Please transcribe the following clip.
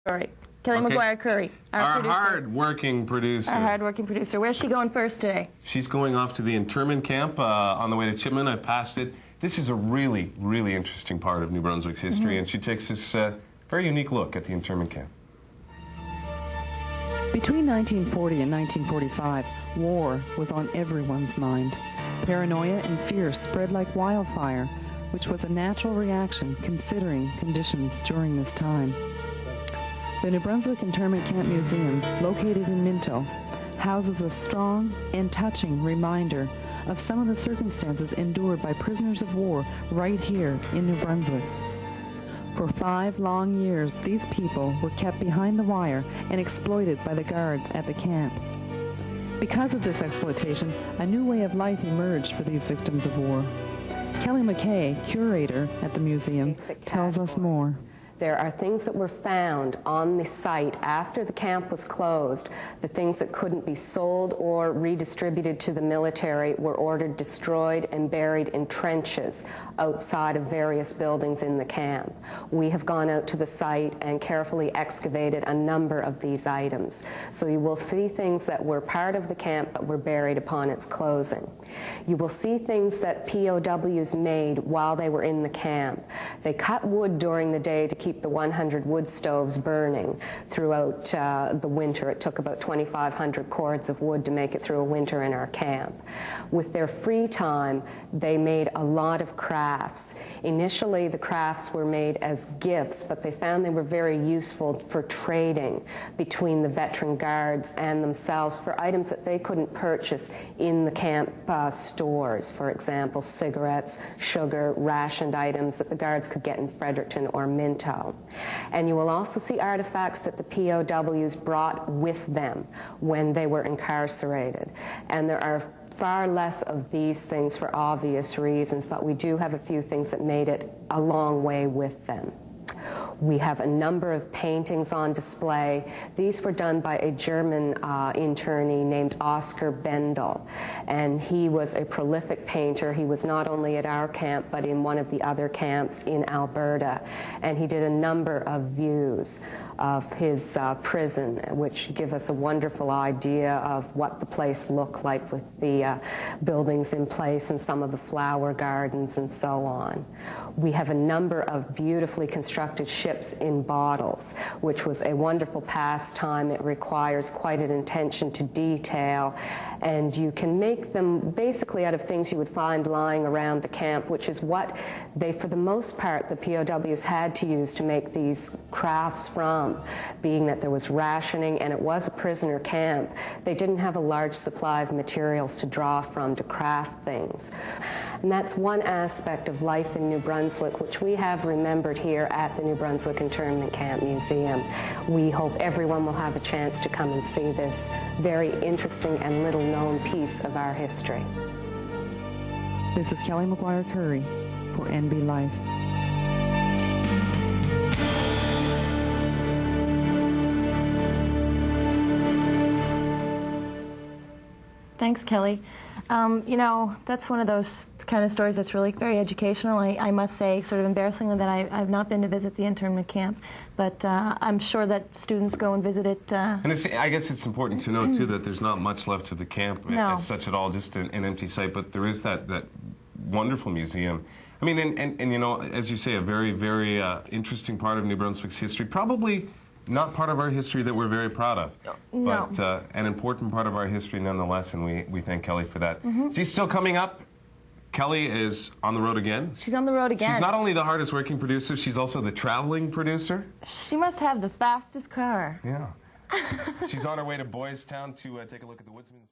All right. Kelley Okay. McGuire-currie, Our hard-working producer. Our hard-working producer. Where's she going first today? She's going off to the Interment camp on the way to Chipman. I passed it. This is a really, really interesting part of New Brunswick's history, and she takes this very unique look at the Interment camp. Between 1940 and 1945, war was on everyone's mind. Paranoia and fear spread like wildfire, which was a natural reaction considering conditions during this time. The New Brunswick Interment Camp Museum, located in Minto, houses a strong and touching reminder of some of the circumstances endured by prisoners of war right here in New Brunswick. For 5 long years, these people were kept behind the wire and exploited by the guards at the camp. Because of this exploitation, a new way of life emerged for these victims of war. Kelley McGuire, curator at the museum, tells us more. There are things that were found on the site after the camp was closed. The things that couldn't be sold or redistributed to the military were ordered destroyed and buried in trenches outside of various buildings in the camp. We have gone out to the site and carefully excavated a number of these items. So you will see things that were part of the camp but were buried upon its closing. You will see things that POWs made while they were in the camp. They cut wood during the day to keep the 100 wood stoves burning throughout the winter. It took about 2,500 cords of wood to make it through a winter in our camp. With their free time, they made a lot of crafts. Initially, the crafts were made as gifts, but they found they were very useful for trading between the veteran guards and themselves for items that they couldn't purchase in the camp stores. For example, cigarettes, sugar, rationed items that the guards could get in Fredericton or Minto. And you will also see artifacts that the POWs brought with them when they were incarcerated. And there are far less of these things for obvious reasons, but we do have a few things that made it a long way with them. We have a number of paintings on display. These were done by a German internee named Oscar Bendel, and he was a prolific painter. He was not only at our camp, but in one of the other camps in Alberta, and he did a number of views of his prison, which give us a wonderful idea of what the place looked like with the buildings in place and some of the flower gardens and so on. We have a number of beautifully constructed ships in bottles, which was a wonderful pastime. It requires quite an attention to detail, and you can make them basically out of things you would find lying around the camp, which is what they, for the most part, the POWs had to use to make these crafts from, being that there was rationing and it was a prisoner camp. They didn't have a large supply of materials to draw from to craft things. And that's one aspect of life in New Brunswick, which we have remembered here at the New Brunswick Internment Camp Museum. We hope everyone will have a chance to come and see this very interesting and little-known piece of our history. This is Kelley McGuire-currie for NB Life. Thanks, Kelley. You know, that's one of those kind of stories that's really very educational. I must say, sort of embarrassingly, that I've not been to visit the internment camp, but I'm sure that students go and visit it. And I guess it's important to know, too, that there's not much left of the camp as such at all, just an empty site, but there is that wonderful museum. I mean, and you know, as you say, a very, very interesting part of New Brunswick's history, probably not part of our history that we're very proud of, but an important part of our history nonetheless, and we thank Kelley for that. She's still coming up. Kelley is on the road again. She's on the road again. She's not only the hardest working producer, she's also the traveling producer. She must have the fastest car. Yeah. She's on her way to Boys Town to take a look at the Woodsman's